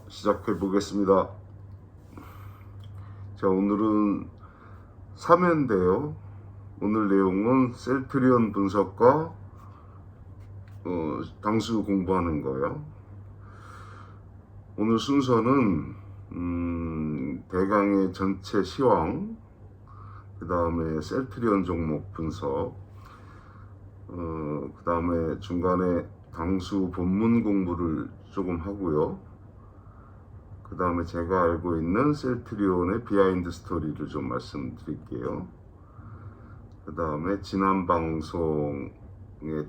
시작해 보겠습니다. 자, 오늘은 3회인데요. 오늘 내용은 셀트리온 분석과 당수 공부하는 거예요. 오늘 순서는 대강의 전체 시황, 그 다음에 셀트리온 종목 분석, 그 다음에 중간에 당수 본문 공부를 조금 하고요. 그 다음에 제가 알고 있는 셀트리온의 비하인드 스토리를 좀 말씀드릴게요. 그 다음에 지난 방송의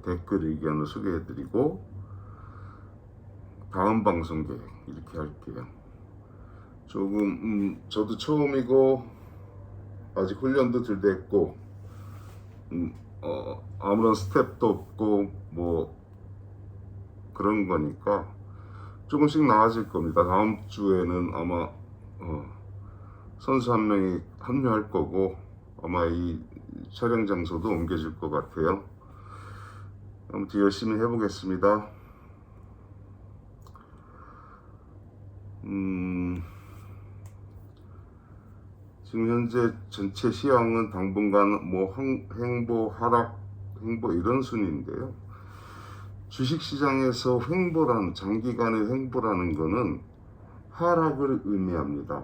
댓글 의견을 소개해드리고 다음 방송 계획 이렇게 할게요. 조금 저도 처음이고 아직 훈련도 덜 됐고 아무런 스텝도 없고 뭐 그런 거니까 조금씩 나아질 겁니다. 다음 주에는 아마 선수 한 명이 합류할 거고 아마 이 촬영 장소도 옮겨질 것 같아요. 아무튼 열심히 해보겠습니다. 지금 현재 전체 시황은 당분간 뭐 횡보, 하락, 횡보 이런 순위인데요. 주식시장에서 장기간의 횡보라는 것은 하락을 의미합니다.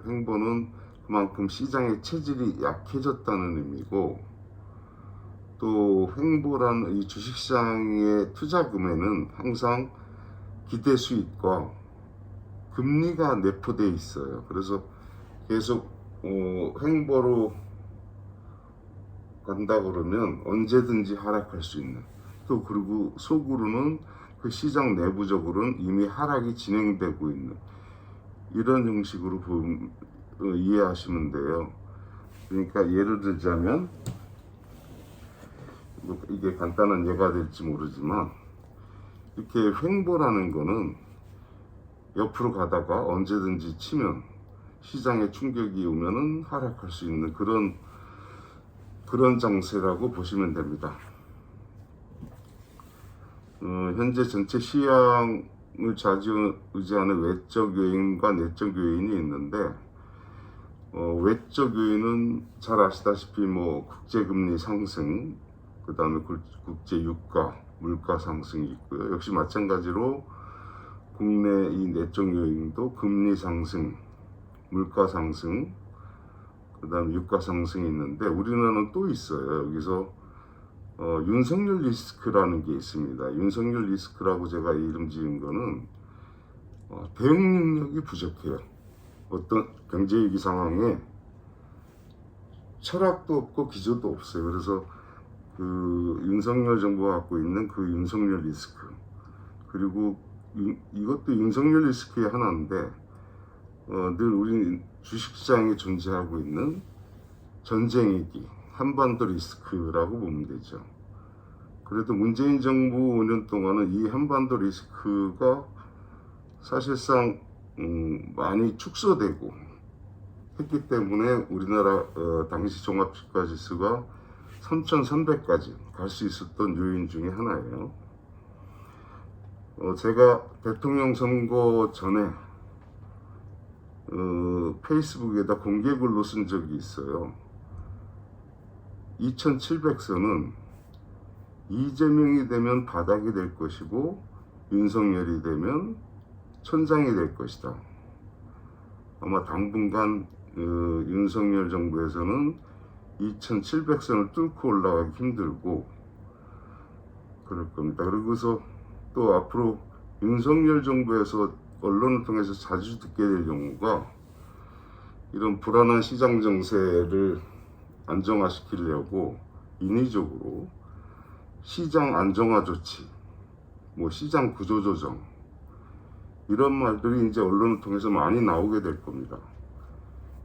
횡보는 그만큼 시장의 체질이 약해졌다는 의미고, 또 횡보라는 이 주식시장의 투자금에는 항상 기대 수익과 금리가 내포되어 있어요. 그래서 계속 횡보로 간다 그러면 언제든지 하락할 수 있는, 또 그리고 속으로는 그 시장 내부적으로는 이미 하락이 진행되고 있는 이런 형식으로 이해하시면 돼요. 그러니까 예를 들자면 이게 간단한 예가 될지 모르지만 이렇게 횡보라는 거는 옆으로 가다가 언제든지 치면 시장에 충격이 오면은 하락할 수 있는 그런 장세라고 보시면 됩니다. 현재 전체 시황을 좌지우지하는 외적 요인과 내적 요인이 있는데, 외적 요인은 잘 아시다시피 뭐 국제금리 상승, 그 다음에 국제 유가, 물가 상승이 있고요. 역시 마찬가지로 국내 이 내적 요인도 금리 상승, 물가 상승, 그 다음에 유가 상승이 있는데, 우리나라는 또 있어요. 여기서 윤석열 리스크라는 게 있습니다. 윤석열 리스크라고 제가 이름 지은 거는 대응 능력이 부족해요. 어떤 경제위기 상황에 철학도 없고 기조도 없어요. 그래서 그 윤석열 정부가 갖고 있는 그 윤석열 리스크, 그리고 이것도 윤석열 리스크의 하나인데, 늘 우리 주식시장에 존재하고 있는 전쟁위기, 한반도 리스크라고 보면 되죠. 그래도 문재인 정부 5년 동안은 이 한반도 리스크가 사실상 많이 축소되고 했기 때문에 우리나라 당시 종합주가지수가 3,300까지 갈 수 있었던 요인 중에 하나예요. 제가 대통령 선거 전에 페이스북에다 공개글로 쓴 적이 있어요. 2700선은 이재명이 되면 바닥이 될 것이고 윤석열이 되면 천장이 될 것이다. 아마 당분간 윤석열 정부에서는 2700선을 뚫고 올라가기 힘들고 그럴 겁니다. 그러고서 또 앞으로 윤석열 정부에서 언론을 통해서 자주 듣게 될 경우가, 이런 불안한 시장 정세를 안정화시키려고 인위적으로 시장 안정화 조치, 뭐 시장 구조 조정, 이런 말들이 이제 언론을 통해서 많이 나오게 될 겁니다.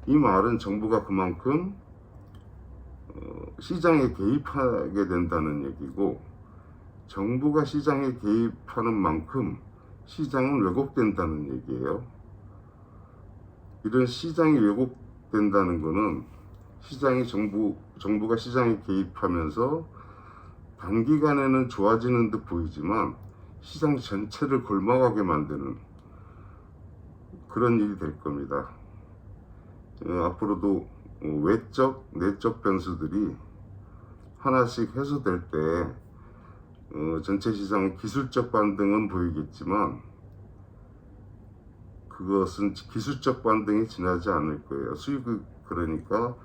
이 말은 정부가 그만큼 시장에 개입하게 된다는 얘기고, 정부가 시장에 개입하는 만큼 시장은 왜곡된다는 얘기예요. 이런 시장이 왜곡된다는 거는 정부가 시장에 개입하면서 단기간에는 좋아지는 듯 보이지만 시장 전체를 골망하게 만드는 그런 일이 될 겁니다. 앞으로도 외적, 내적 변수들이 하나씩 해소될 때 전체 시장의 기술적 반등은 보이겠지만 그것은 기술적 반등이 지나지 않을 거예요. 그러니까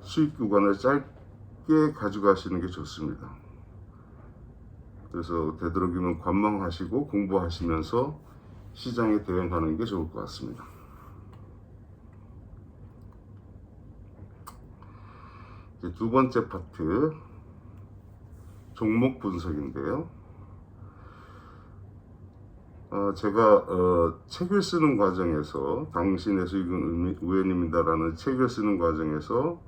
수익 구간을 짧게 가져가시는 게 좋습니다. 그래서 되도록이면 관망하시고 공부하시면서 시장에 대응하는 게 좋을 것 같습니다. 이제 두 번째 파트, 종목 분석인데요. 제가 책을 쓰는 과정에서 당신의 수익은 우연입니다라는 책을 쓰는 과정에서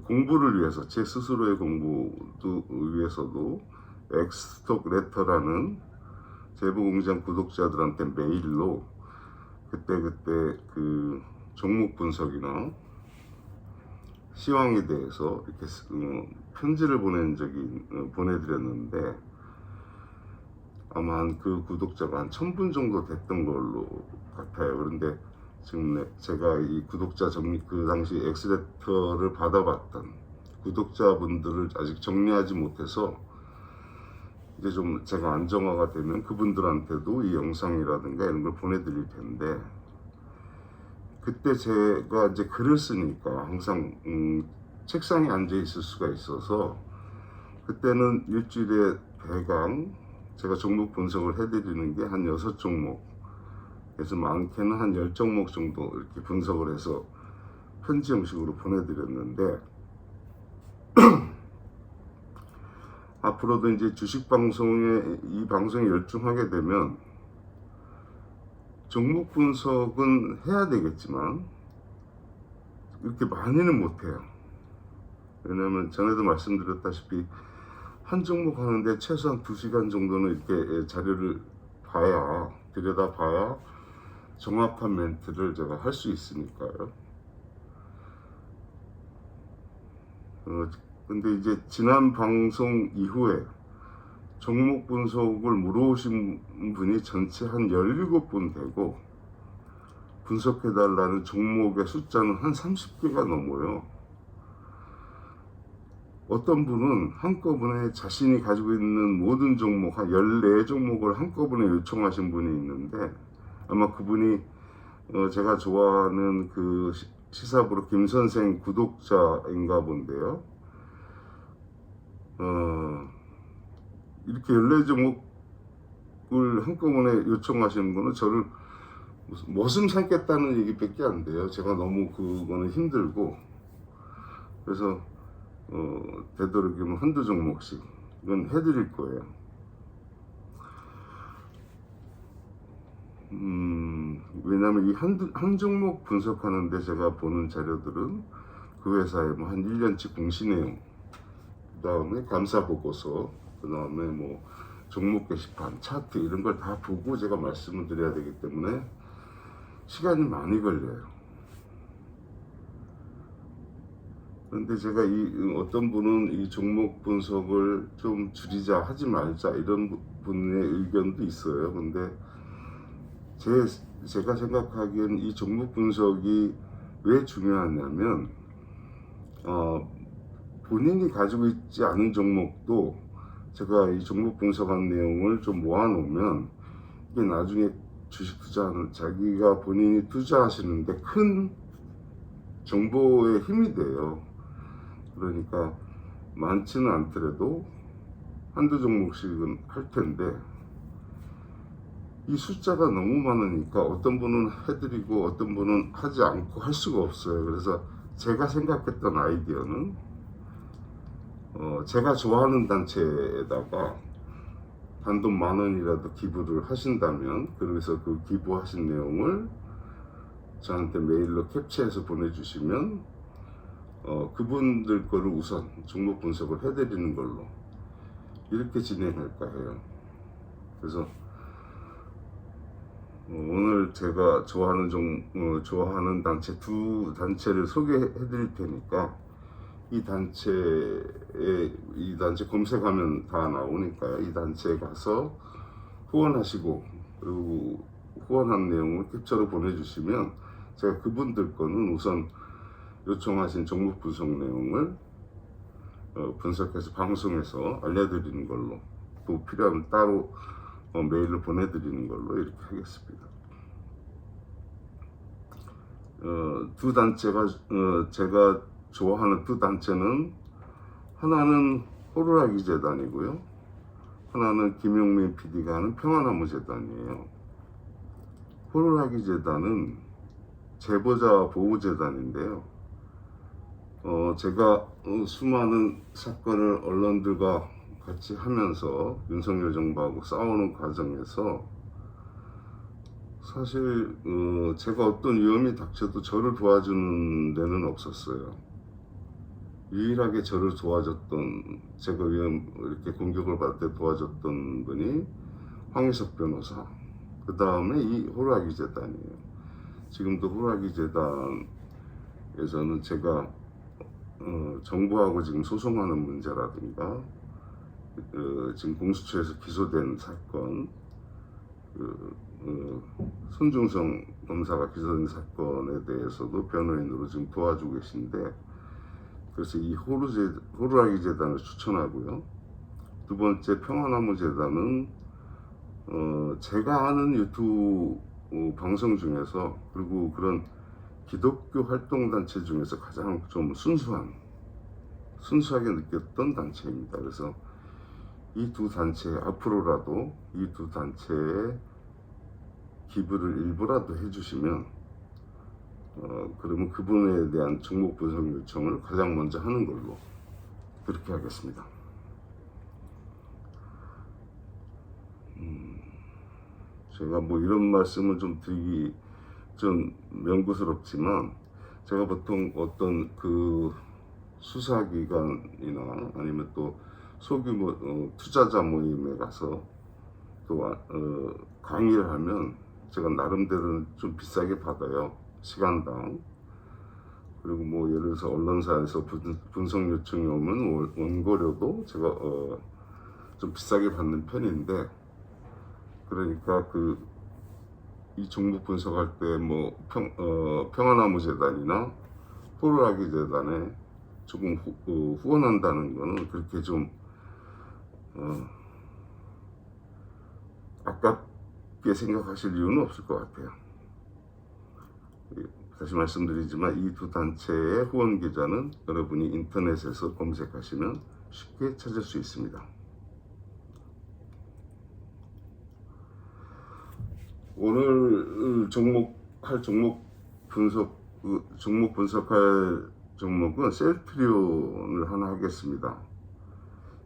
공부를 위해서 제 스스로의 공부도 위해서도 엑스톡 레터라는 제보공장 구독자들한테 메일로 그때 그 종목 분석이나 시황에 대해서 이렇게 편지를 보내드렸는데 아마 그 구독자가 한 1000분 정도 됐던 걸로 같아요. 그런데 지금 제가 이 구독자 그 당시 엑스레터를 받아봤던 구독자분들을 아직 정리하지 못해서 이제 좀 제가 안정화가 되면 그분들한테도 이 영상이라든가 이런 걸 보내드릴 텐데, 그때 제가 이제 글을 쓰니까 항상 책상에 앉아 있을 수가 있어서 그때는 일주일에 대강 제가 종목 분석을 해드리는 게 한 6종목, 그래서 많게는 한 10종목 정도 이렇게 분석을 해서 편지 형식으로 보내드렸는데 앞으로도 이제 주식 방송에 이 방송에 열중하게 되면 종목 분석은 해야 되겠지만 이렇게 많이는 못해요. 왜냐하면 전에도 말씀드렸다시피 한 종목 하는데 최소한 2시간 정도는 이렇게 자료를 들여다봐야 정확한 멘트를 제가 할 수 있으니까요. 근데 이제 지난 방송 이후에 종목 분석을 물어오신 분이 전체 한 17분 되고 분석해달라는 종목의 숫자는 한 30개가 넘어요. 어떤 분은 한꺼번에 자신이 가지고 있는 모든 종목, 한 14종목을 한꺼번에 요청하신 분이 있는데 아마 그분이 제가 좋아하는 그 시사부로 김선생 구독자인가 본데요. 이렇게 14종목을 한꺼번에 요청하시는 거는 저를 머슴 삼겠다는 얘기밖에 안 돼요. 제가 너무 그거는 힘들고, 그래서 되도록이면 한두 종목씩 이건 해드릴 거예요. 왜냐면 이 한 종목 분석하는데 제가 보는 자료들은 그 회사의 뭐 한 1년치 공시 내용, 그 다음에 감사 보고서, 그 다음에 뭐 종목 게시판, 차트 이런 걸 다 보고 제가 말씀을 드려야 되기 때문에 시간이 많이 걸려요. 그런데 제가 어떤 분은 이 종목 분석을 좀 줄이자, 하지 말자 이런 분의 의견도 있어요. 근데 제가 생각하기엔 이 종목 분석이 왜 중요하냐면 본인이 가지고 있지 않은 종목도 제가 이 종목 분석한 내용을 좀 모아놓으면 이게 나중에 주식 투자하는 자기가 본인이 투자하시는데 큰 정보의 힘이 돼요. 그러니까 많지는 않더라도 한두 종목씩은 할 텐데 이 숫자가 너무 많으니까 어떤 분은 해드리고 어떤 분은 하지 않고 할 수가 없어요. 그래서 제가 생각했던 아이디어는 제가 좋아하는 단체에다가 단돈 10,000원이라도 기부를 하신다면, 그래서 그 기부하신 내용을 저한테 메일로 캡처해서 보내주시면 그분들 거를 우선 종목 분석을 해드리는 걸로 이렇게 진행할까 해요. 그래서 오늘 제가 좋아하는 단체 두 단체를 소개해 드릴 테니까 이 단체 검색하면 다 나오니까요. 이 단체에 가서 후원하시고 그리고 후원한 내용을 캡처로 보내주시면 제가 그분들 거는 우선 요청하신 종목 분석 내용을 분석해서 방송에서 알려드리는 걸로, 또 필요하면 따로 메일로 보내드리는 걸로 이렇게 하겠습니다. 두 단체가 제가 좋아하는 두 단체는, 하나는 호루라기 재단이고요, 하나는 김용민 PD가 하는 평화나무 재단이에요. 호루라기 재단은 제보자 보호 재단인데요. 제가 수많은 사건을 언론들과 같이 하면서 윤석열 정부하고 싸우는 과정에서 사실 제가 어떤 위험이 닥쳐도 저를 도와주는 데는 없었어요. 유일하게 저를 도와줬던, 제가 위험 이렇게 공격을 받을 때 도와줬던 분이 황희석 변호사, 그 다음에 이 호루라기 재단이에요. 지금도 호루라기 재단에서는 제가 정부하고 지금 소송하는 문제라든가 지금 공수처에서 기소된 사건, 손중성 검사가 기소된 사건에 대해서도 변호인으로 지금 도와주고 계신데, 그래서 이 호루라기 재단을 추천하고요. 두 번째 평화나무 재단은 제가 아는 유튜브 방송 중에서, 그리고 그런 기독교 활동단체 중에서 가장 좀 순수하게 느꼈던 단체입니다. 그래서 이 두 단체, 앞으로라도 이 두 단체에 기부를 일부라도 해주시면 그러면 그분에 대한 종목 분석 요청을 가장 먼저 하는 걸로 그렇게 하겠습니다. 제가 뭐 이런 말씀을 좀 드리기 좀 명구스럽지만, 제가 보통 어떤 그 수사기관이나 아니면 또 소규모 투자자 모임에 가서 또 강의를 하면 제가 나름대로 좀 비싸게 받아요, 시간당. 그리고 뭐 예를 들어서 언론사에서 분석 요청이 오면 원고료도 제가 좀 비싸게 받는 편인데, 그러니까 이 종목 분석할 때 뭐 평화나무 재단이나 호루라기 재단에 조금 후원한다는 거는 그렇게 좀 아깝게 생각하실 이유는 없을 것 같아요. 다시 말씀드리지만 이 두 단체의 후원 계좌는 여러분이 인터넷에서 검색하시면 쉽게 찾을 수 있습니다. 오늘 종목 분석할 종목은 셀트리온을 하나 하겠습니다.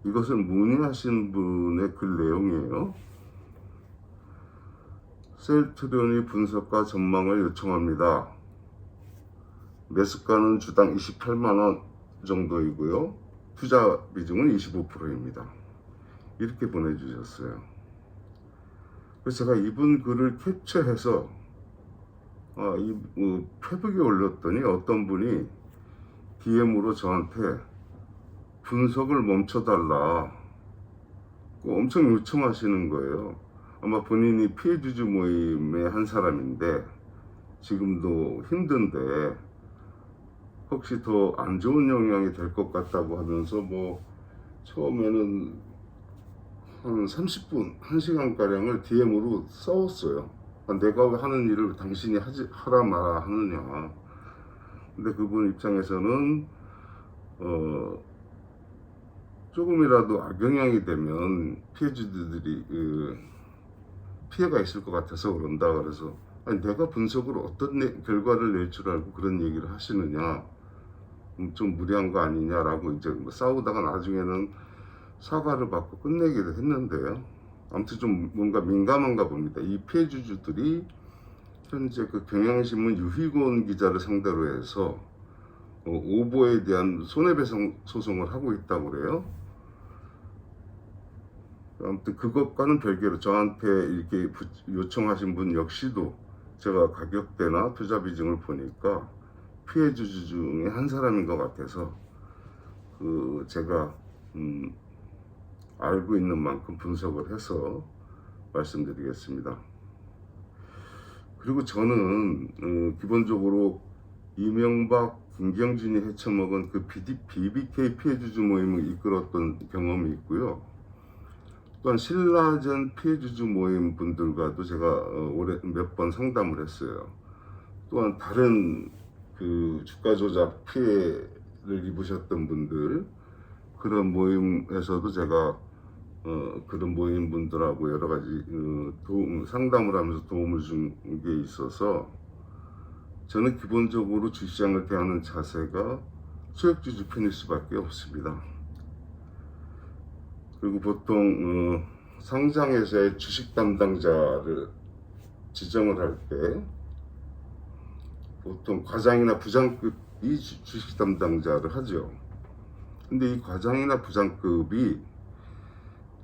이것은 문의하신 분의 글 내용이에요. 셀트리온이 분석과 전망을 요청합니다. 매수가는 주당 28만원 정도이고요, 투자 비중은 25%입니다. 이렇게 보내주셨어요. 그래서 제가 이분 글을 캡처해서 페북에 올렸더니 어떤 분이 DM으로 저한테 분석을 멈춰달라 엄청 요청하시는 거예요. 아마 본인이 피해주주 모임의 한 사람인데 지금도 힘든데 혹시 더 안 좋은 영향이 될 것 같다고 하면서 뭐 처음에는 한 30분, 1시간가량을 DM으로 싸웠어요. 내가 하는 일을 당신이 하라 마라 하느냐. 근데 그분 입장에서는 조금이라도 악영향이 되면 피해주들이 피해가 있을 것 같아서 그런다. 그래서 아니, 내가 분석으로 어떤 결과를 낼 줄 알고 그런 얘기를 하시느냐, 좀 무리한 거 아니냐라고 이제 뭐 싸우다가 나중에는 사과를 받고 끝내기도 했는데요. 아무튼 좀 뭔가 민감한가 봅니다. 이 피해주주들이 현재 그 경향신문 유희곤 기자를 상대로 해서 오보에 대한 손해배상 소송을 하고 있다고 그래요. 아무튼 그것과는 별개로 저한테 이렇게 요청하신 분 역시도 제가 가격대나 투자 비중을 보니까 피해주주 중에 한 사람인 것 같아서 제가 알고 있는 만큼 분석을 해서 말씀드리겠습니다. 그리고 저는 기본적으로 이명박, 김경진이 헤쳐먹은 그 BBK 피해주주 모임을 이끌었던 경험이 있고요. 또한 신라젠 피해주주 모임 분들과도 제가 올해 몇 번 상담을 했어요. 또한 다른 그 주가 조작 피해를 입으셨던 분들, 그런 모임에서도 제가 그런 모임 분들하고 여러 가지 상담을 하면서 도움을 준 게 있어서, 저는 기본적으로 주시장을 대하는 자세가 소액주주 편일 수밖에 없습니다. 그리고 보통 상장회사의 주식 담당자를 지정을 할 때 보통 과장이나 부장급이 주식 담당자를 하죠. 근데 이 과장이나 부장급이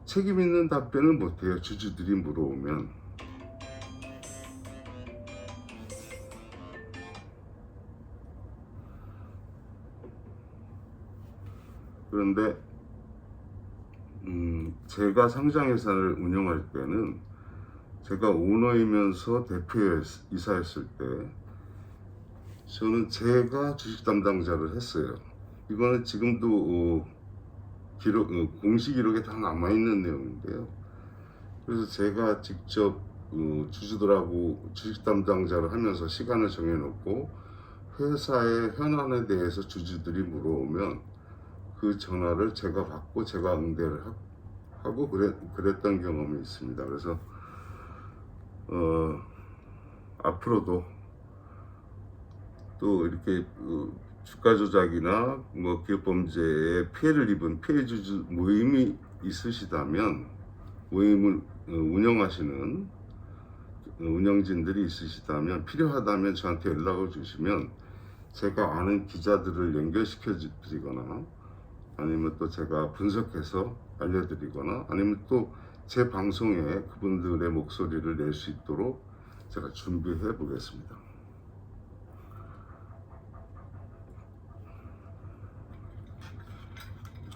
책임 있는 답변을 못해요. 주주들이 물어오면. 그런데 제가 상장회사를 운영할 때는, 제가 오너이면서 대표이사였을 때 저는 제가 주식 담당자를 했어요. 이거는 지금도 공식 기록에 다 남아있는 내용인데요. 그래서 제가 직접 주주들하고 주식 담당자를 하면서 시간을 정해놓고, 회사의 현안에 대해서 주주들이 물어오면 그 전화를 제가 받고 제가 응대를 하고 그랬던 경험이 있습니다. 그래서 앞으로도 또 이렇게 주가 조작이나 뭐 기업 범죄에 피해를 입은 피해주주 모임이 있으시다면, 모임을 운영하시는 운영진들이 있으시다면, 필요하다면 저한테 연락을 주시면 제가 아는 기자들을 연결시켜 드리거나, 아니면 또 제가 분석해서 알려드리거나, 아니면 또 제 방송에 그분들의 목소리를 낼 수 있도록 제가 준비해 보겠습니다.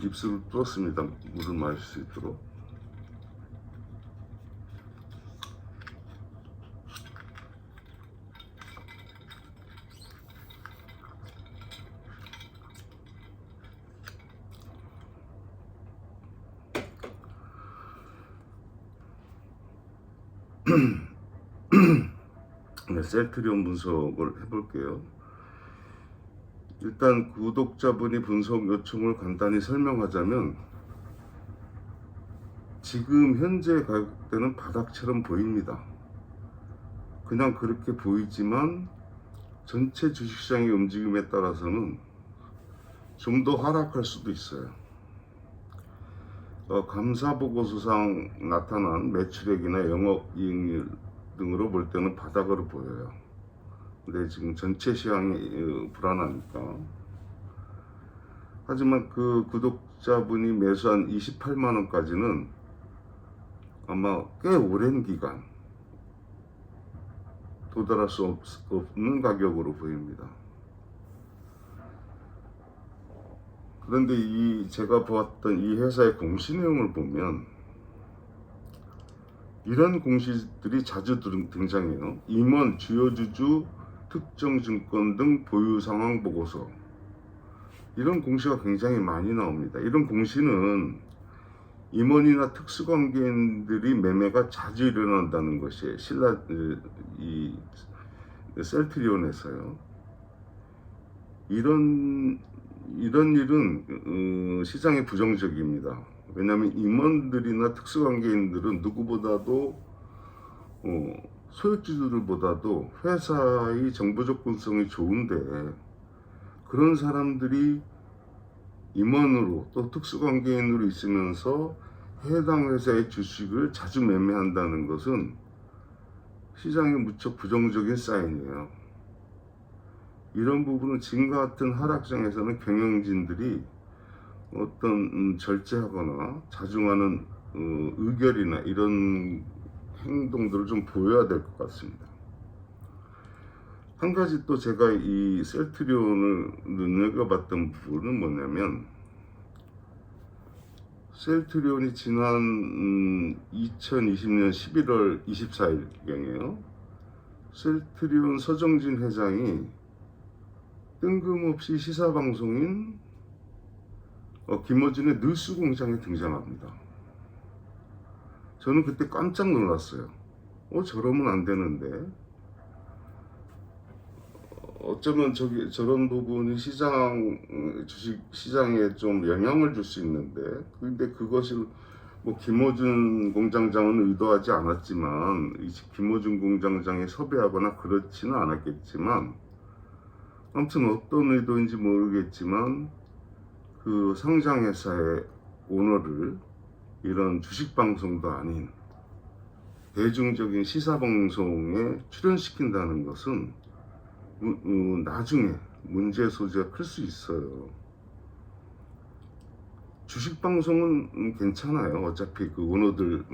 입술을 뚫었습니다. 물을 마실 수 있도록. 네, 셀트리온 분석을 해볼게요. 일단 구독자분이 분석 요청을 간단히 설명하자면, 지금 현재 가격대는 바닥처럼 보입니다. 그냥 그렇게 보이지만 전체 주식시장의 움직임에 따라서는 좀 더 하락할 수도 있어요. 감사보고서상 나타난 매출액이나 영업이익률 등으로 볼 때는 바닥으로 보여요. 근데 지금 전체 시장이 불안하니까. 하지만 그 구독자분이 매수한 28만원까지는 아마 꽤 오랜 기간 도달할 수 없는 가격으로 보입니다. 그런데 제가 보았던 이 회사의 공시 내용을 보면 이런 공시들이 자주 등장해요. 임원, 주요 주주, 특정 증권 등 보유 상황 보고서, 이런 공시가 굉장히 많이 나옵니다. 이런 공시는 임원이나 특수관계인들이 매매가 자주 일어난다는 것이 이 셀트리온에서요. 이런 일은 시장에 부정적입니다. 왜냐하면 임원들이나 특수관계인들은 누구보다도 소액주주들보다도 회사의 정보 접근성이 좋은데, 그런 사람들이 임원으로 또 특수관계인으로 있으면서 해당 회사의 주식을 자주 매매한다는 것은 시장에 무척 부정적인 사인이에요. 이런 부분은 지금과 같은 하락장에서는 경영진들이 어떤 절제하거나 자중하는 의결이나 이런 행동들을 좀 보여야 될 것 같습니다. 한 가지 또 제가 이 셀트리온을 눈여겨봤던 부분은 뭐냐면, 셀트리온이 지난 2020년 11월 24일경에요. 셀트리온 서정진 회장이 뜬금없이 시사방송인 김어준의 뉴스공장에 등장합니다. 저는 그때 깜짝 놀랐어요. 저러면 안 되는데. 어쩌면 저런 부분이 주식 시장에 좀 영향을 줄 수 있는데, 근데 그것을 뭐 김어준 공장장은 의도하지 않았지만, 김어준 공장장이 섭외하거나 그렇지는 않았겠지만, 아무튼 어떤 의도인지 모르겠지만, 그 상장회사의 오너를 이런 주식방송도 아닌 대중적인 시사방송에 출연시킨다는 것은 나중에 문제 소지가 클 수 있어요. 주식방송은 괜찮아요. 어차피 그 오너들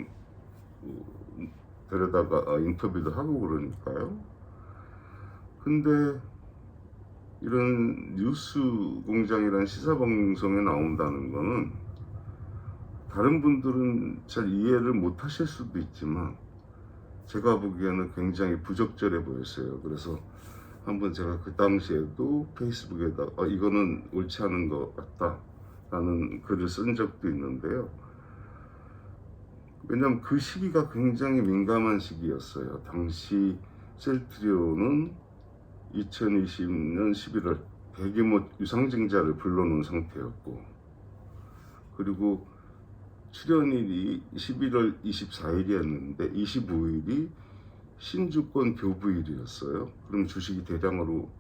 데려다가 인터뷰도 하고 그러니까요. 근데 이런 뉴스 공장이라는 시사방송에 나온다는 거는 다른 분들은 잘 이해를 못 하실 수도 있지만 제가 보기에는 굉장히 부적절해 보였어요. 그래서 한번 제가 그 당시에도 페이스북에다 이거는 옳지 않은 것 같다 라는 글을 쓴 적도 있는데요. 왜냐면 그 시기가 굉장히 민감한 시기였어요. 당시 셀트리온은 2020년 11월 대규모 유상증자를 불러놓은 상태였고, 그리고 출연일이 11월 24일이었는데 25일이 신주권 교부일이었어요. 그럼 주식이 대량으로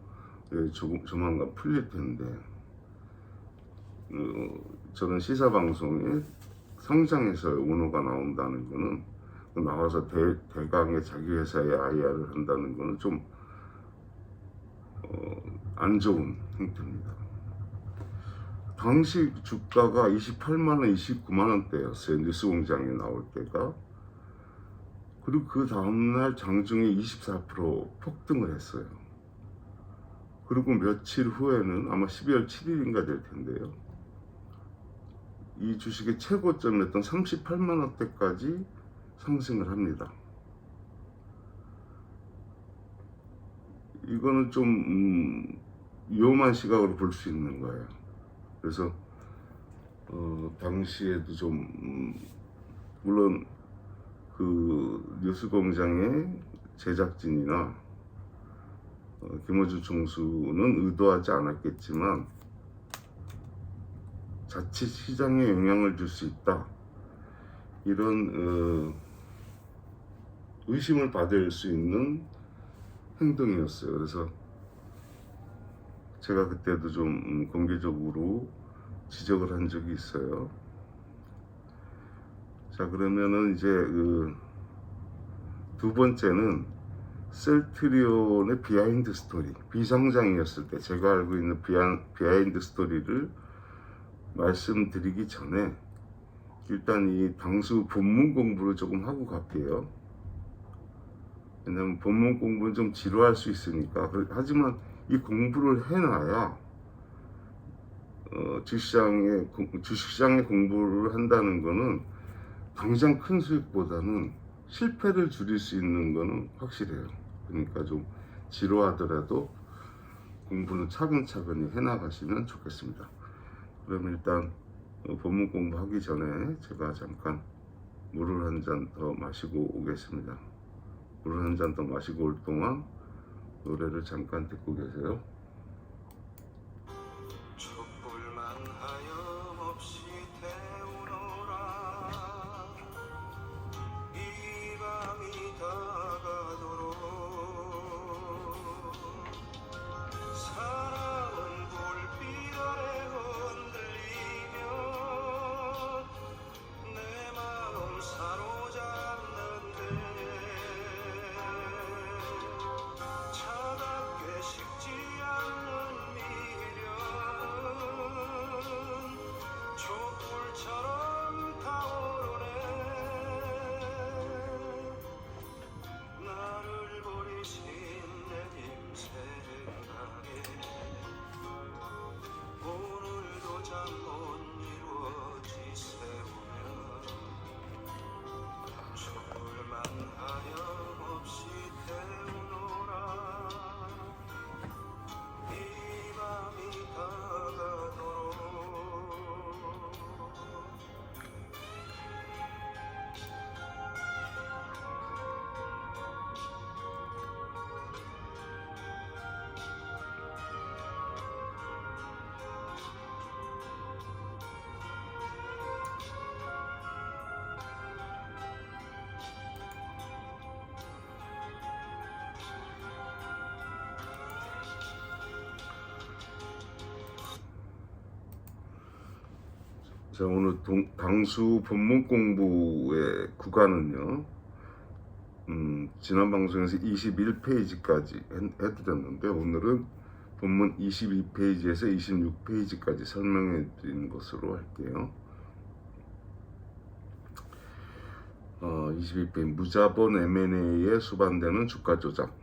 조만간 풀릴 텐데, 저는 시사방송에 상장해서 오너가 나온다는 거는, 나와서 대강의 자기 회사의 IR을 한다는 거는 좀 안 좋은 행태입니다. 당시 주가가 28만원, 29만원대였어요. 뉴스공장에 나올 때가. 그리고 그 다음날 장중에 24% 폭등을 했어요. 그리고 며칠 후에는 아마 12월 7일인가 될 텐데요. 이 주식의 최고점이었던 38만원대까지 상승을 합니다. 이거는 좀 위험한 시각으로 볼 수 있는 거예요. 그래서 당시에도 좀 물론 그 뉴스공장의 제작진이나 김어준 총수는 의도하지 않았겠지만 자칫 시장에 영향을 줄 수 있다, 이런 의심을 받을 수 있는 행동이었어요. 그래서 제가 그때도 좀 공개적으로 지적을 한 적이 있어요. 자, 그러면은 이제 두 번째는 셀트리온의 비하인드 스토리, 비상장이었을 때 제가 알고 있는 비하인드 스토리를 말씀드리기 전에 일단 이 당수 본문 공부를 조금 하고 갈게요. 왜냐면 본문 공부는 좀 지루할 수 있으니까. 하지만 이 공부를 해놔야 주식시장의 공부를 한다는 거는 당장 큰 수익보다는 실패를 줄일 수 있는 거는 확실해요. 그러니까 좀 지루하더라도 공부는 차근차근히 해나가시면 좋겠습니다. 그럼 일단 본문 공부하기 전에 제가 잠깐 물을 한 잔 더 마시고 오겠습니다. 물을 한 잔 더 마시고 올 동안 노래를 잠깐 듣고 계세요. 촛불만 하염없이 태우노라, 이 밤이 다가도록. 사랑은 불빛 아래 흔들리며 내 마음 사로잡는데 차갑게 식지 자, 오늘 당수 본문 공부의 구간은요, 지난 방송에서 21페이지까지 해드렸는데, 오늘은 본문 22페이지에서 26페이지까지 설명해 드리는 것으로 할게요. 22페이지, 무자본 M&A에 수반되는 주가 조작.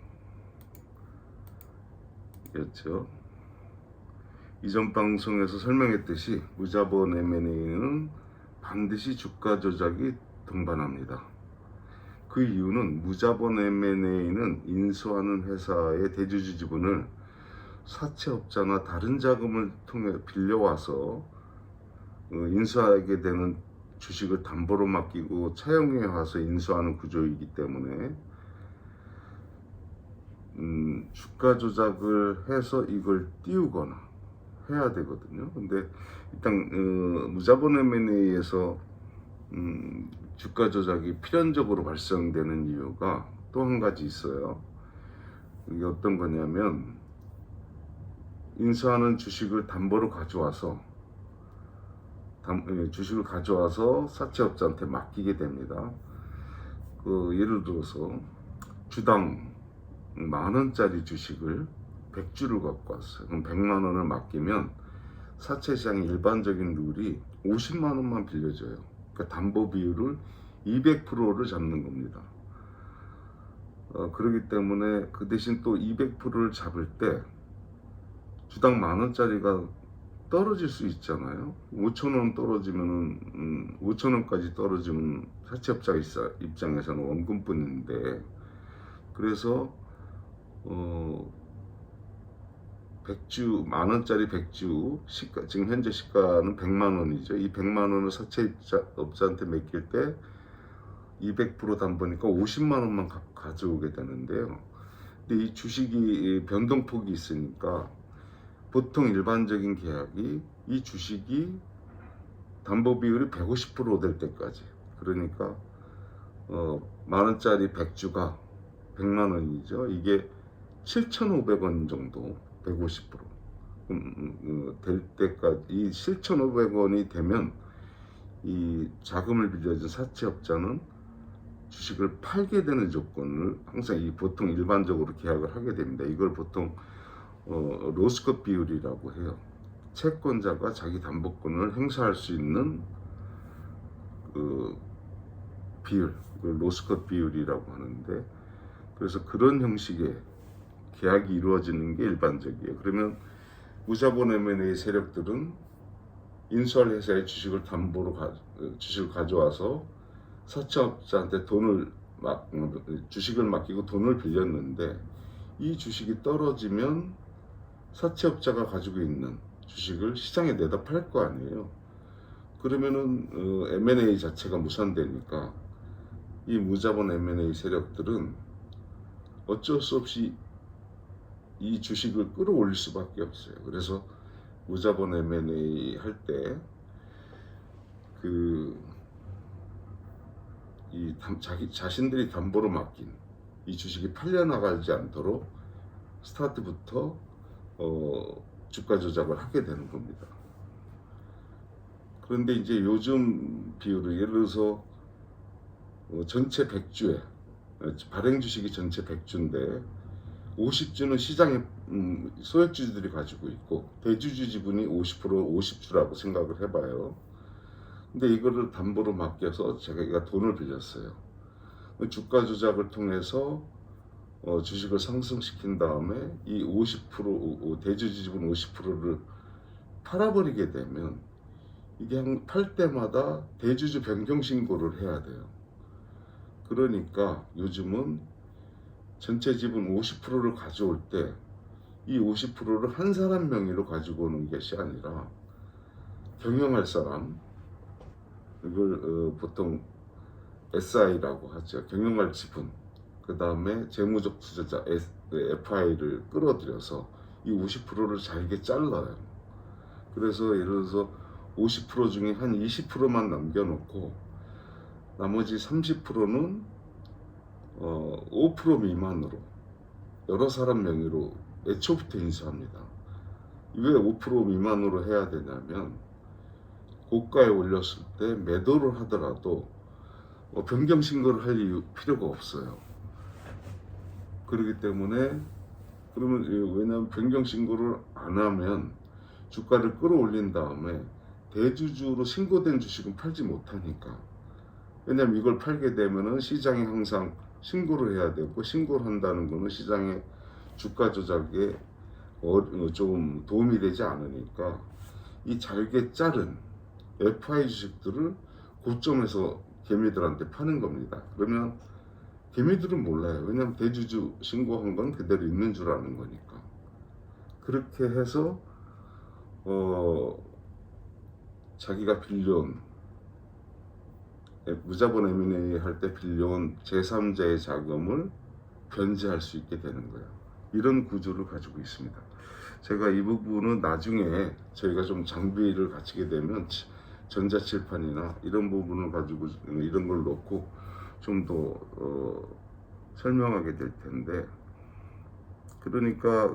였죠. 이전 방송에서 설명했듯이 무자본 M&A는 반드시 주가 조작이 동반합니다. 그 이유는 무자본 M&A는 인수하는 회사의 대주주 지분을 사채업자나 다른 자금을 통해 빌려와서 인수하게 되는 주식을 담보로 맡기고 차용해 와서 인수하는 구조이기 때문에 주가 조작을 해서 이걸 띄우거나 해야 되거든요. 근데 일단 무자본 M&A에서 주가 조작이 필연적으로 발생되는 이유가 또 한 가지 있어요. 이게 어떤 거냐면, 인수하는 주식을 담보로 가져와서 주식을 가져와서 사채업자한테 맡기게 됩니다. 예를 들어서 주당 10,000원짜리 주식을 100주를 갖고 왔어요. 그럼 100만 원을 맡기면 사채시장의 일반적인 룰이 50만 원만 빌려줘요. 그러니까 담보 비율을 200%를 잡는 겁니다. 그렇기 때문에 그 대신 또 200%를 잡을 때 주당 10,000원짜리가 떨어질 수 있잖아요. 5,000원 떨어지면은 5,000원까지 떨어지면 사채업자 입장에서는 원금뿐인데, 그래서 100주 10,000원짜리 100주 시가, 지금 현재 시가는 100만 원이죠. 이 100만 원을 사채업자한테 맡길 때 200% 담보니까 50만 원만 가져오게 되는데요. 근데 이 주식이 변동폭이 있으니까 보통 일반적인 계약이 이 주식이 담보 비율이 150% 될 때까지, 그러니까 10,000원짜리 100주가 100만 원이죠. 이게 7,500원 정도 150% 될 때까지, 이 7,500원이 되면 이 자금을 빌려준 사채업자는 주식을 팔게 되는 조건을 항상 보통 일반적으로 계약을 하게 됩니다. 이걸 보통 로스컷 비율이라고 해요. 채권자가 자기 담보권을 행사할 수 있는 비율, 로스컷 비율이라고 하는데, 그래서 그런 형식의 계약이 이루어지는 게 일반적이에요. 그러면 무자본 M&A 세력들은 인수할 회사의 주식을 담보로 주식을 가져와서 사채업자한테 주식을 맡기고 돈을 빌렸는데, 이 주식이 떨어지면 사채업자가 가지고 있는 주식을 시장에 내다 팔 거 아니에요. 그러면은 M&A 자체가 무산되니까 이 무자본 M&A 세력들은 어쩔 수 없이 이 주식을 끌어올릴 수밖에 없어요. 그래서 무자본 M&A 할 때 자신들이 담보로 맡긴 이 주식이 팔려나가지 않도록 스타트부터 주가 조작을 하게 되는 겁니다. 그런데 이제 요즘 비율을, 예를 들어서 전체 100주에 발행 주식이 전체 100주인데 50주는 시장의 소액주주들이 가지고 있고 대주주 지분이 50주라고 생각을 해봐요. 근데 이거를 담보로 맡겨서 자기가 돈을 빌렸어요. 주가 조작을 통해서 주식을 상승시킨 다음에 이 50% 대주주 지분 50%를 팔아버리게 되면, 이게 팔 때마다 대주주 변경 신고를 해야 돼요. 그러니까 요즘은 전체 지분 50%를 가져올 때 이 50%를 한 사람 명의로 가지고 오는 것이 아니라 경영할 사람, 이걸 보통 SI라고 하죠. 경영할 지분, 그 다음에 재무적 투자자 FI를 끌어들여서 이 50%를 잘게 잘라요. 그래서 예를 들어서 50% 중에 한 20%만 남겨놓고 나머지 30%는 5% 미만으로 여러 사람 명의로 애초부터 인수합니다. 왜 5% 미만으로 해야 되냐면, 고가에 올렸을 때 매도를 하더라도 변경 신고를 할 필요가 없어요. 그렇기 때문에 그러면 왜냐하면 변경 신고를 안 하면 주가를 끌어올린 다음에 대주주로 신고된 주식은 팔지 못하니까. 왜냐하면 이걸 팔게 되면은 시장에 항상 신고를 해야 되고, 신고를 한다는 거는 시장의 주가 조작에 좀 도움이 되지 않으니까 이 잘게 자른 FI 주식들을 고점에서 개미들한테 파는 겁니다. 그러면 개미들은 몰라요. 왜냐하면 대주주 신고한 건 그대로 있는 줄 아는 거니까. 그렇게 해서 자기가 빌려온 무자본 M&A 할 때 빌려온 제3자의 자금을 변제할 수 있게 되는 거예요. 이런 구조를 가지고 있습니다. 제가 이 부분은 나중에 저희가 좀 장비를 갖추게 되면 전자칠판이나 이런 부분을 가지고 이런 걸 놓고 좀 더 설명하게 될 텐데, 그러니까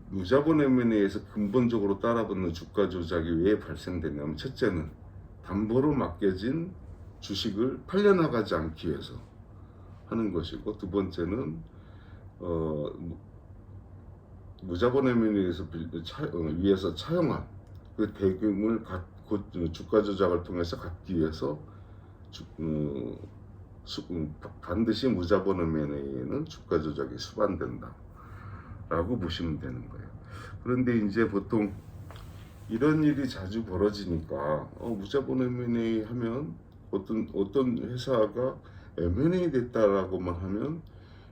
무자본 M&A에서 근본적으로 따라붙는 주가 조작이 왜 발생되냐면, 첫째는 담보로 맡겨진 주식을 팔려나가지 않기 위해서 하는 것이고, 두 번째는 무자본 M&A에서 위에서 차용한 그 대금을 주가 조작을 통해서 갖기 위해서 반드시 무자본 M&A에는 주가 조작이 수반된다 라고 보시면 되는 거예요. 그런데 이제 보통 이런 일이 자주 벌어지니까 무자본 M&A 하면 어떤 회사가 M&A 됐다라고만 하면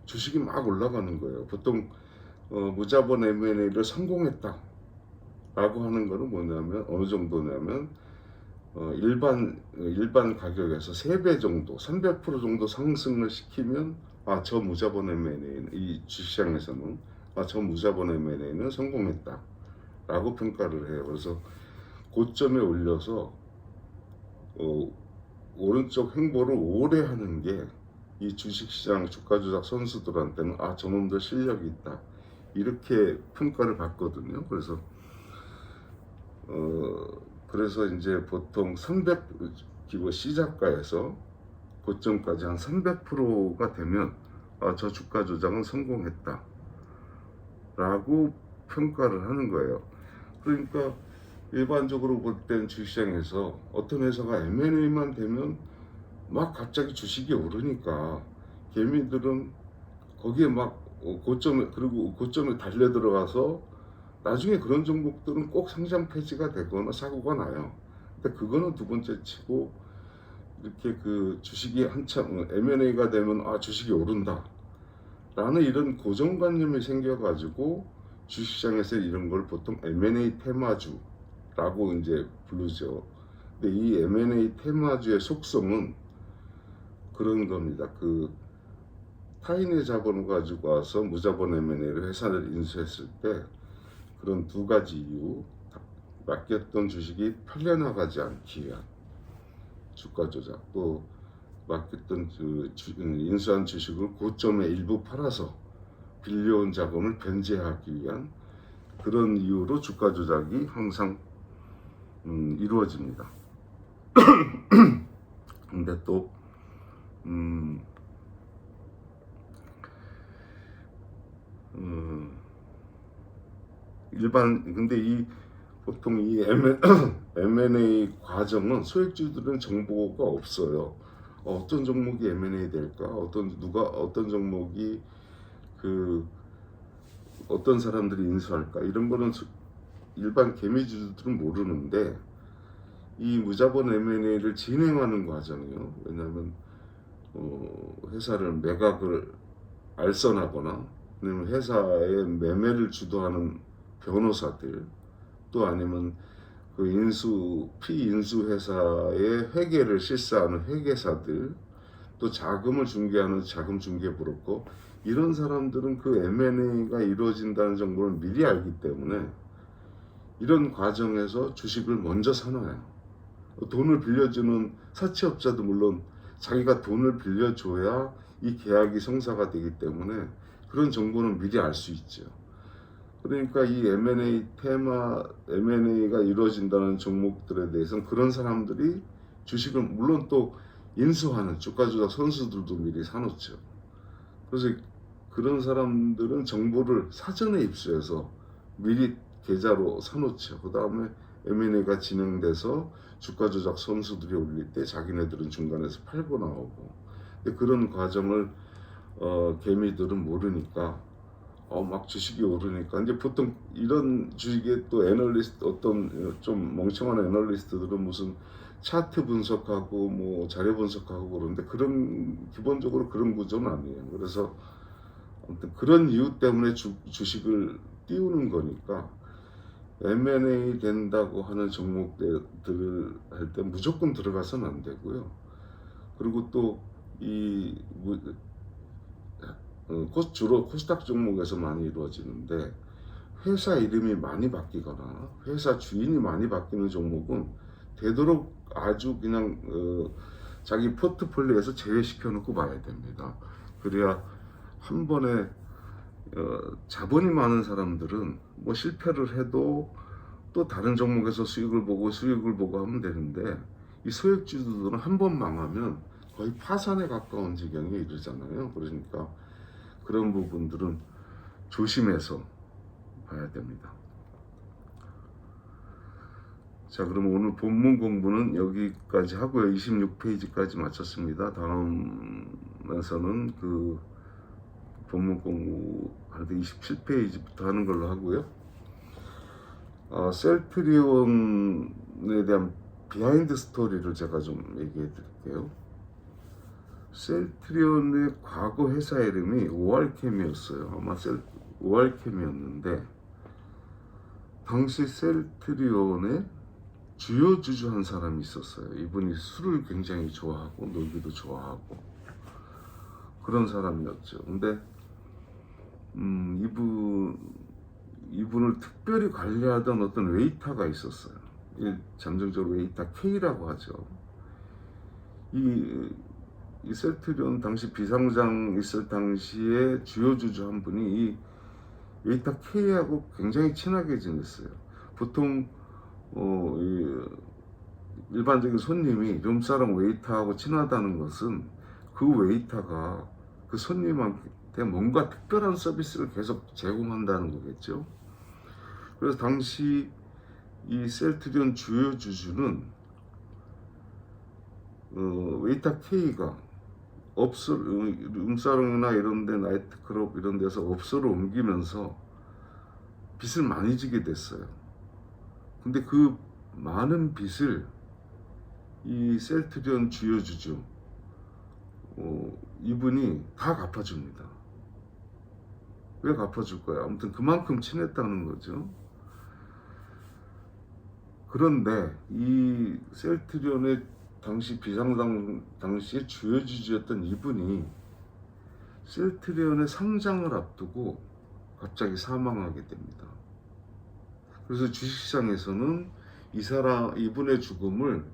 주식이 막 올라가는 거예요. 보통 무자본 M&A를 성공했다 라고 하는 거는 뭐냐면 어느 정도냐면 일반 가격에서 3배 정도, 300% 정도 상승을 시키면 저 무자본 M&A는, 이 주식시장에서는 저 무자본 M&A는 성공했다 라고 평가를 해요. 그래서 고점에 올려서 오른쪽 행보를 오래 하는 게 이 주식시장 주가 조작 선수들한테는 저놈들 실력이 있다 이렇게 평가를 받거든요. 그래서 이제 보통 300 시작가에서 고점까지 한 300%가 되면 저 주가 조작은 성공했다 라고 평가를 하는 거예요. 그러니까 일반적으로 볼 땐 주식시장에서 어떤 회사가 M&A만 되면 막 갑자기 주식이 오르니까 개미들은 거기에 막 고점에 달려 들어가서 나중에 그런 종목들은 꼭 상장 폐지가 되거나 사고가 나요. 근데 그거는 두 번째 치고, 이렇게 그 주식이 한참 M&A가 되면 주식이 오른다 라는 이런 고정관념이 생겨가지고 주식시장에서 이런 걸 보통 M&A 테마주라고 이제 부르죠. 근데 이 M&A 테마주의 속성은 그런 겁니다. 타인의 자본을 가지고 와서 무자본 M&A를 회사를 인수했을 때 그런 두 가지 이유, 맡겼던 주식이 팔려나가지 않기 위한 주가 조작, 또 맡겼던 인수한 주식을 고점에 일부 팔아서 빌려온 자금을 변제하기 위한 그런 이유로 주가 조작이 항상 이루어집니다. 근데 또 근데 보통 이 M&A 과정은 소액주들은 정보가 없어요. 어떤 종목이 M&A 될까? 어떤 종목이 어떤 사람들이 인수할까? 이런 거는 일반 개미주들은 모르는데, 이 무자본 M&A를 진행하는 과정이요. 왜냐하면 회사를 매각을 알선하거나 아니면 회사의 매매를 주도하는 변호사들, 또 아니면 피인수 회사의 회계를 실사하는 회계사들, 또 자금을 중개하는 자금 중개 브로커, 이런 사람들은 그 M&A가 이루어진다는 정보를 미리 알기 때문에 이런 과정에서 주식을 먼저 사놔요. 돈을 빌려주는 사채업자도 물론 자기가 돈을 빌려줘야 이 계약이 성사가 되기 때문에 그런 정보는 미리 알 수 있죠. 그러니까 이 M&A가 이루어진다는 종목들에 대해서는 그런 사람들이 주식을 물론 또 인수하는 주가 조작 선수들도 미리 사놓죠. 그래서 그런 사람들은 정보를 사전에 입수해서 미리 계좌로 사놓죠. 그 다음에 M&A가 진행돼서 주가 조작 선수들이 올릴 때 자기네들은 중간에서 팔고 나오고. 근데 그런 과정을 개미들은 모르니까 막 주식이 오르니까 이제 보통 이런 주식에 또 애널리스트 어떤 좀 멍청한 애널리스트들은 무슨 차트 분석하고 뭐 자료 분석하고 그러는데 그런 기본적으로 그런 구조는 아니에요. 그래서 아무튼 그런 이유 때문에 주식을 띄우는 거니까 M&A 된다고 하는 종목들 할 때 무조건 들어가서는 안 되고요. 그리고 또이 주로 코스닥 종목에서 많이 이루어지는데 회사 이름이 많이 바뀌거나 회사 주인이 많이 바뀌는 종목은 되도록 아주 그냥 자기 포트폴리오에서 제외시켜 놓고 봐야 됩니다. 그래야 한 번에 자본이 많은 사람들은 뭐 실패를 해도 또 다른 종목에서 수익을 보고 하면 되는데 이 소액주주들은 한 번 망하면 거의 파산에 가까운 지경에 이르잖아요. 그러니까 그런 부분들은 조심해서 봐야 됩니다. 자, 그럼 오늘 본문 공부는 여기까지 하고요. 26페이지까지 마쳤습니다. 다음에서는 그 본문 공부할 때 27페이지부터 하는 걸로 하고요. 셀트리온에 대한 비하인드 스토리를 제가 좀 얘기해 드릴게요. 셀트리온의 과거 회사 이름이 오알캠이었어요. 아마 오알캠이었는데 당시 셀트리온의 주요 주주 한 사람이 있었어요. 이분이 술을 굉장히 좋아하고 놀기도 좋아하고 그런 사람이었죠. 근데 이분을 특별히 관리하던 어떤 웨이터가 있었어요. 잠정적으로 웨이터 K라고 하죠. 이 셀트리온 당시 비상장 있을 당시에 주요 주주 한 분이 이 웨이터 K하고 굉장히 친하게 지냈어요. 보통 일반적인 손님이 룸사롱 웨이터하고 친하다는 것은 그 웨이터가 그 손님한테 뭔가 특별한 서비스를 계속 제공한다는 거겠죠. 그래서 당시 이 셀트리온 주요 주주는 웨이터 K가 룸사롱이나 이런데 나이트클럽 이런 데서 업소를 옮기면서 빚을 많이 지게 됐어요. 근데 그 많은 빚을 이 셀트리온 주요 주주 이분이 다 갚아줍니다. 왜 갚아줄 거야? 아무튼 그만큼 친했다는 거죠. 그런데 이 셀트리온의 당시 비상장 당시의 주요 주주였던 이분이 셀트리온의 상장을 앞두고 갑자기 사망하게 됩니다. 그래서 주식시장에서는 이분의 죽음을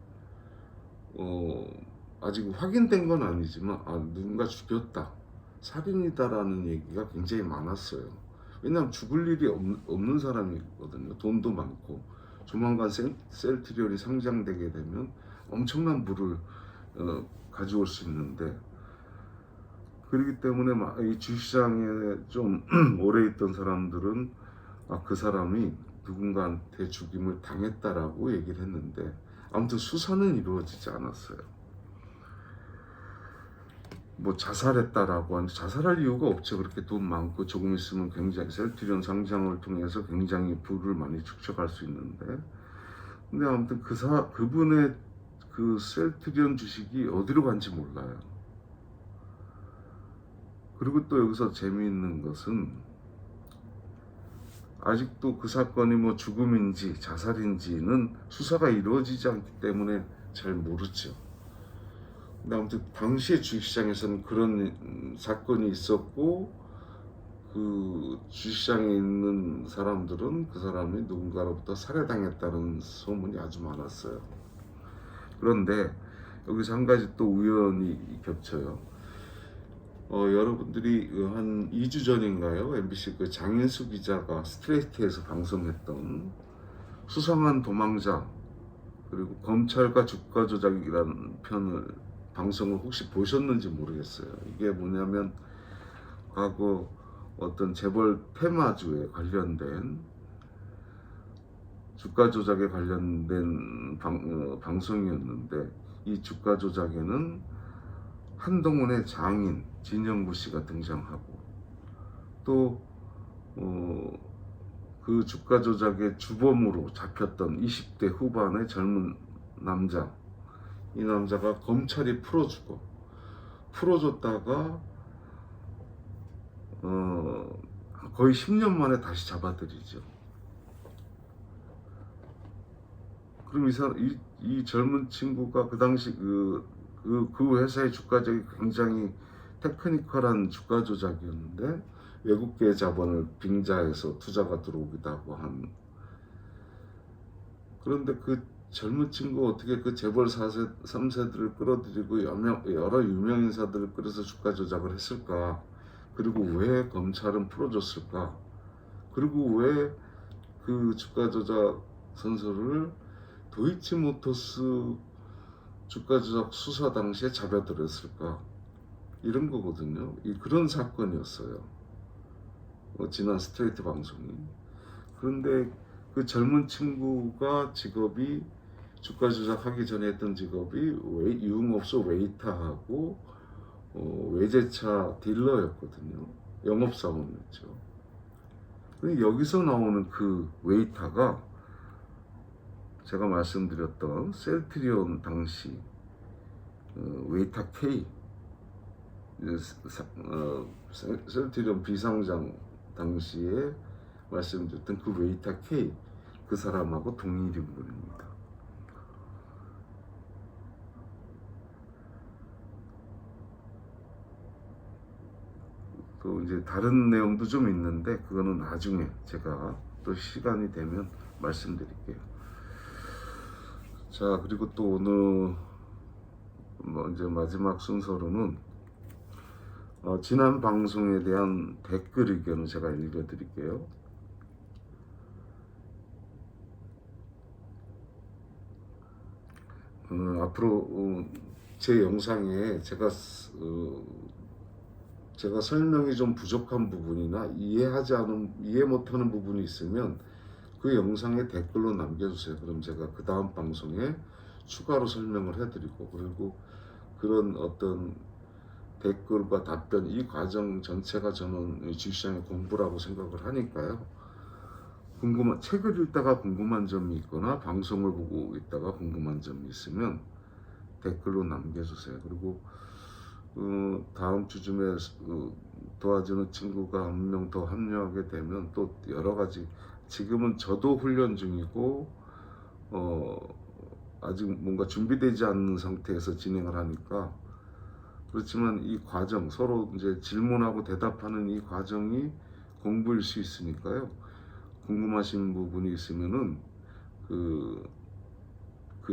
아직 확인된 건 아니지만 누군가 죽였다, 살인이다라는 얘기가 굉장히 많았어요. 왜냐하면 죽을 일이 없는 사람이거든요. 돈도 많고 조만간 셀트리온이 상장되게 되면 엄청난 부를 가져올 수 있는데, 그렇기 때문에 이 주식시장에 좀 오래 있던 사람들은 그 사람이 누군가한테 죽임을 당했다라고 얘기를 했는데 아무튼 수사는 이루어지지 않았어요. 뭐 자살했다라고 하는데 자살할 이유가 없죠. 그렇게 돈 많고 조금 있으면 굉장히 셀트리온 상장을 통해서 굉장히 부를 많이 축적할 수 있는데, 근데 아무튼 그분의 그 셀트리온 주식이 어디로 간지 몰라요. 그리고 또 여기서 재미있는 것은 아직도 그 사건이 뭐 죽음인지 자살인지는 수사가 이루어지지 않기 때문에 잘 모르죠. 근데 아무튼 당시에 주식시장에서는 그런 사건이 있었고 그 주식시장에 있는 사람들은 그 사람이 누군가로부터 살해당했다는 소문이 아주 많았어요. 그런데 여기서 한 가지 또 우연이 겹쳐요. 여러분들이 한 2주 전인가요? MBC 그 장인수 기자가 스트레이트에서 방송했던 수상한 도망자 그리고 검찰과 주가 조작이라는 편을 방송을 혹시 보셨는지 모르겠어요. 이게 뭐냐면 과거 어떤 재벌 테마주에 관련된 주가 조작에 관련된 방송이었는데 이 주가 조작에는 한동훈의 장인 진영구 씨가 등장하고 또 그 주가 조작의 주범으로 잡혔던 20대 후반의 젊은 남자, 이 남자가 검찰이 풀어줬다가 거의 10년 만에 다시 잡아들이죠. 그럼 이 젊은 친구가 그 당시 그 회사의 주가적이 굉장히 테크니컬한 주가 조작이었는데 외국계 자본을 빙자해서 투자가 들어오기도 하고 한. 그런데 그 젊은 친구가 어떻게 그 재벌 4세, 3세들을 끌어들이고 여러 유명 인사들을 끌어서 주가 조작을 했을까? 그리고 왜 검찰은 풀어줬을까? 그리고 왜 그 주가 조작 선서를 도이치모터스 주가 조작 수사 당시에 잡아들였을까? 이런 거거든요. 그런 사건이었어요. 지난 스트레이트 방송이. 그런데 그 젊은 친구가 직업이 주가 조작하기 전에 했던 직업이 유흥업소 웨이터하고 외제차 딜러였거든요. 영업사원이었죠. 근데 여기서 나오는 그 웨이터가 제가 말씀드렸던 셀트리온 당시 웨이터 K 셀트리온 비상장 당시에 말씀드렸던 그 웨이터 K 그 사람하고 동일 인물입니다. 또 이제 다른 내용도 좀 있는데 그거는 나중에 제가 또 시간이 되면 말씀드릴게요. 자, 그리고 또 오늘 이제 마지막 순서로는 지난 방송에 대한 댓글 의견을 제가 읽어드릴게요. 앞으로 제 영상에 제가 설명이 좀 부족한 부분이나 이해 못하는 부분이 있으면 그 영상에 댓글로 남겨주세요. 그럼 제가 그 다음 방송에 추가로 설명을 해드리고, 그리고 그런 어떤 댓글과 답변 이 과정 전체가 저는 주식시장의 공부라고 생각을 하니까요. 책을 읽다가 궁금한 점이 있거나 방송을 보고 있다가 궁금한 점이 있으면 댓글로 남겨주세요. 그리고 다음 주쯤에 도와주는 친구가 한 명 더 합류하게 되면 또 여러 가지, 지금은 저도 훈련 중이고 아직 뭔가 준비되지 않는 상태에서 진행을 하니까, 그렇지만 이 과정, 서로 이제 질문하고 대답하는 이 과정이 공부일 수 있으니까요. 궁금하신 부분이 있으면은 그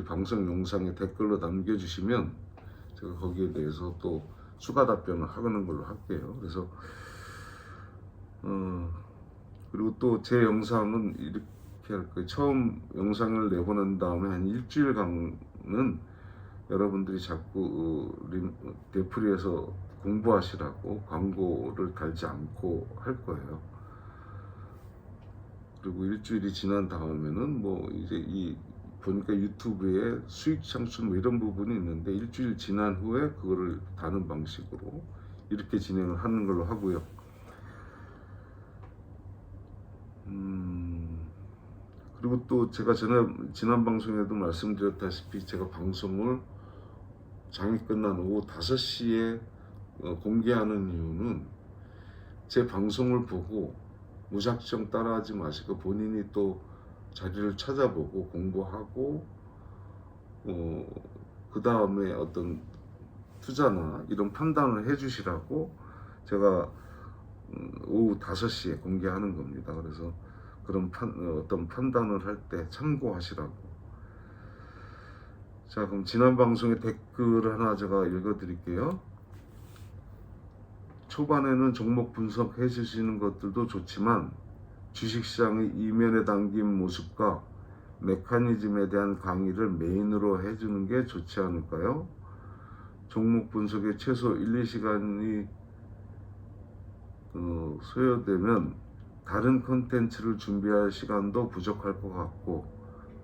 방송 영상에 댓글로 남겨주시면 제가 거기에 대해서 또 추가 답변을 하는 걸로 할게요. 그래서 그리고 또 제 영상은 이렇게 할 거예요. 처음 영상을 내보낸 다음에 한 일주일간은 여러분들이 자꾸 데프리에서 공부하시라고 광고를 달지 않고 할 거예요. 그리고 일주일이 지난 다음에는 이제 보니까 유튜브에 수익 창출 이런 부분이 있는데, 일주일 지난 후에 그거를 다는 방식으로 이렇게 진행을 하는 걸로 하고요. 그리고 또 제가 지난 방송에도 말씀드렸다시피 제가 방송을 장이 끝난 오후 5시에 공개하는 이유는 제 방송을 보고 무작정 따라하지 마시고 본인이 또 자료를 찾아보고 공부하고 그 다음에 어떤 투자나 이런 판단을 해주시라고 제가 오후 5시에 공개하는 겁니다. 그래서 그런 어떤 판단을 할 때 참고하시라고. 자, 그럼 지난 방송의 댓글 하나 제가 읽어드릴게요. 초반에는 종목 분석해 주시는 것들도 좋지만 주식시장의 이면에 담긴 모습과 메커니즘에 대한 강의를 메인으로 해주는 게 좋지 않을까요? 종목 분석에 최소 1, 2시간이 소요되면 다른 컨텐츠를 준비할 시간도 부족할 것 같고,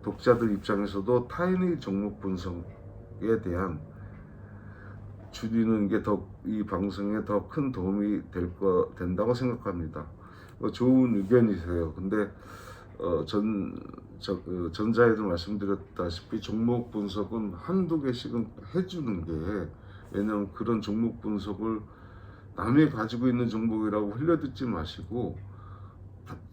독자들 입장에서도 타인의 종목 분석에 대한 줄이는 게 이 방송에 더 큰 도움이 된다고 생각합니다. 좋은 의견이세요. 근데 전자에도 말씀드렸다시피 종목 분석은 한두 개씩은 해주는 게, 왜냐면 그런 종목 분석을 남이 가지고 있는 종목이라고 흘려듣지 마시고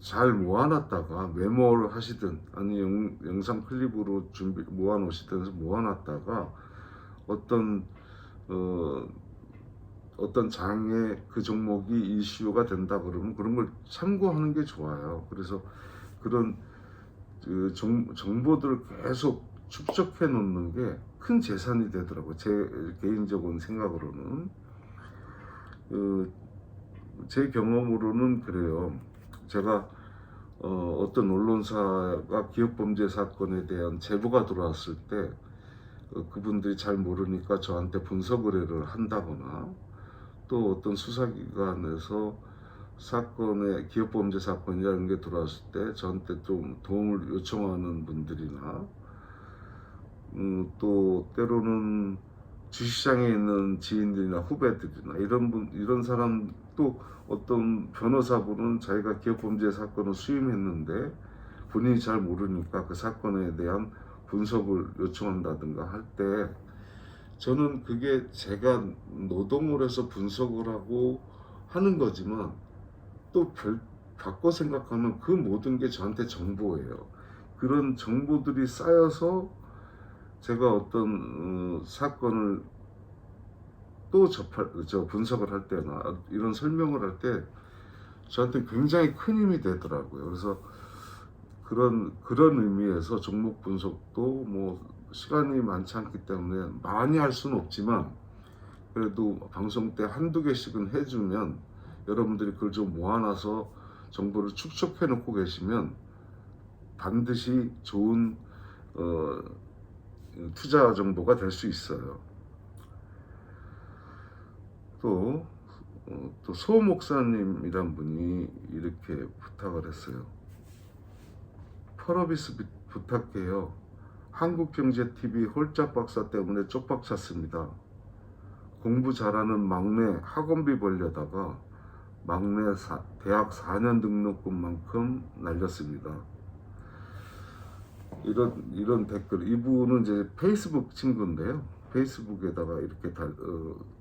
잘 모아놨다가 메모를 하시든 아니 영상 클립으로 모아놓으시든 모아놨다가 어떤 장에 그 종목이 이슈가 된다 그러면 그런 걸 참고하는 게 좋아요. 그래서 그런 정보들을 계속 축적해 놓는 게 큰 재산이 되더라고요. 제 개인적인 생각으로는. 제 경험으로는 그래요. 제가 어떤 언론사가 기업범죄 사건에 대한 제보가 들어왔을 때 그분들이 잘 모르니까 저한테 분석 의뢰를 한다거나, 또 어떤 수사기관에서 기업범죄 사건이라는 게 들어왔을 때 저한테 좀 도움을 요청하는 분들이나, 또 때로는 주식시장에 있는 지인들이나 후배들이나 이런 사람, 또 어떤 변호사분은 자기가 기업범죄 사건을 수임했는데 본인이 잘 모르니까 그 사건에 대한 분석을 요청한다든가 할 때, 저는 그게 제가 노동을 해서 분석을 하고 하는 거지만, 또 바꿔 생각하면 그 모든 게 저한테 정보예요. 그런 정보들이 쌓여서 제가 어떤 사건을 또 분석을 할 때나 이런 설명을 할 때 저한테 굉장히 큰 힘이 되더라고요. 그래서 그런 의미에서 종목 분석도 뭐 시간이 많지 않기 때문에 많이 할 수는 없지만, 그래도 방송 때 한두 개씩은 해주면, 여러분들이 그걸 좀 모아놔서 정보를 축적해 놓고 계시면 반드시 좋은 투자 정보가 될 수 있어요. 또 소 목사님이란 분이 이렇게 부탁을 했어요. 펄어비스 부탁해요. 한국경제TV 홀짝 박사 때문에 쪽박 찼습니다. 공부 잘하는 막내 학원비 벌려다가 막내 대학 4년 등록금만큼 날렸습니다. 이런 댓글, 이분은 이제 페이스북 친구인데요. 페이스북에다가 이렇게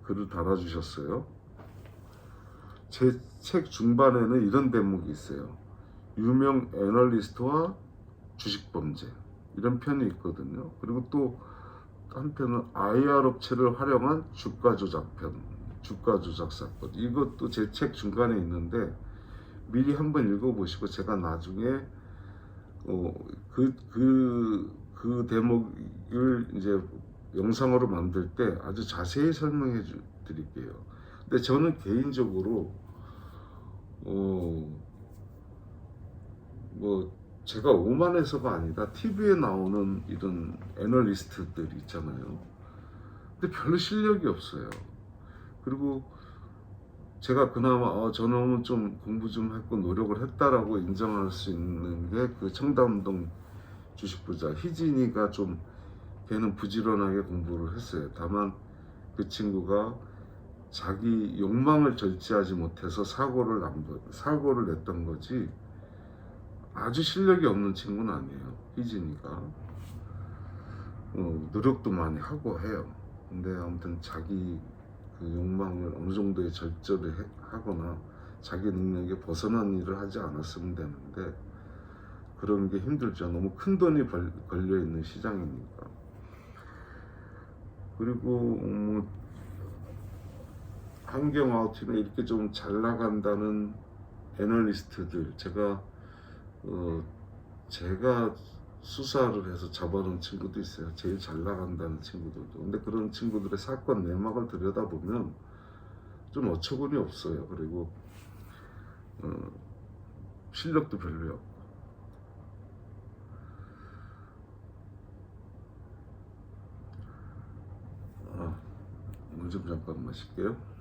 글을 달아주셨어요. 제 책 중반에는 이런 대목이 있어요. 유명 애널리스트와 주식범죄, 이런 편이 있거든요. 그리고 또 한편은 IR 업체를 활용한 주가 조작 사건, 이것도 제 책 중간에 있는데 미리 한번 읽어보시고 제가 나중에 그 대목을 이제 영상으로 만들 때 아주 자세히 설명해 드릴게요. 근데 저는 개인적으로 뭐 제가 오만해서가 아니라 TV에 나오는 이런 애널리스트들 있잖아요. 근데 별로 실력이 없어요. 그리고 제가 그나마 저놈은 좀 공부 좀 했고 노력을 했다라고 인정할 수 있는 게 그 청담동 주식부자 희진이가, 좀 걔는 부지런하게 공부를 했어요. 다만 그 친구가 자기 욕망을 절제하지 못해서 사고를 냈던 거지, 아주 실력이 없는 친구는 아니에요. 희진이가 노력도 많이 하고 해요. 근데 아무튼 자기 그 욕망을 어느 정도의 절제를 하거나 자기 능력에 벗어난 일을 하지 않았으면 되는데, 그런 게 힘들죠. 너무 큰 돈이 걸려 있는 시장이니까. 그리고 한경아웃이나 이렇게 좀 잘 나간다는 애널리스트들, 제가 수사를 해서 잡아놓은 친구도 있어요. 제일 잘 나간다는 친구들도. 근데 그런 친구들의 사건 내막을 들여다보면 좀 어처구니 없어요. 그리고 실력도 별로요. 물 좀 잠깐 마실게요.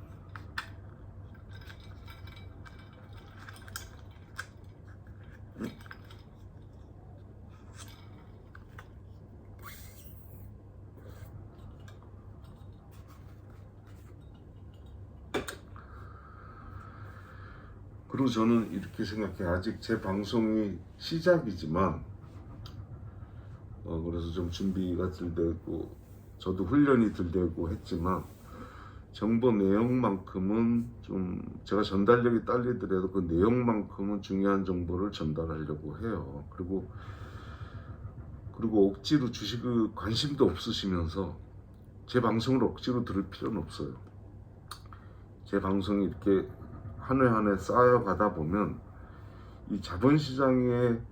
그리고 저는 이렇게 생각해. 아직 제 방송이 시작이지만 그래서 좀 준비가 덜 되고 저도 훈련이 덜 되고 했지만 정보 내용만큼은 좀 제가 전달력이 딸리더라도 그 내용만큼은 중요한 정보를 전달하려고 해요. 그리고 억지로 주식을 관심도 없으시면서 제 방송을 억지로 들을 필요는 없어요. 제 방송이 이렇게 한 회 한 회 쌓여가다 보면 이 자본시장의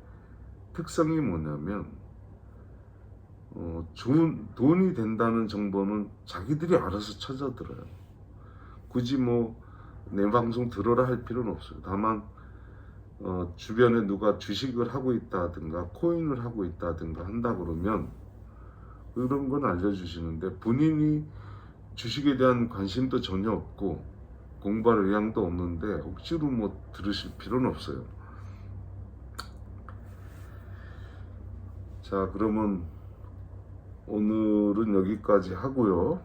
특성이 뭐냐면 좋은 돈이 된다는 정보는 자기들이 알아서 찾아들어요. 굳이 뭐 내 방송 들어라 할 필요는 없어요. 다만 주변에 누가 주식을 하고 있다든가 코인을 하고 있다든가 한다 그러면 그런 건 알려주시는데 본인이 주식에 대한 관심도 전혀 없고 공부할 의향도 없는데 억지로 뭐 들으실 필요는 없어요. 자, 그러면 오늘은 여기까지 하고요.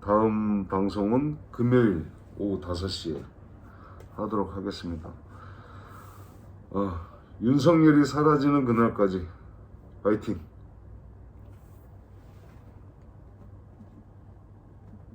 다음 방송은 금요일 오후 5시에 하도록 하겠습니다. 윤석열이 사라지는 그날까지 파이팅!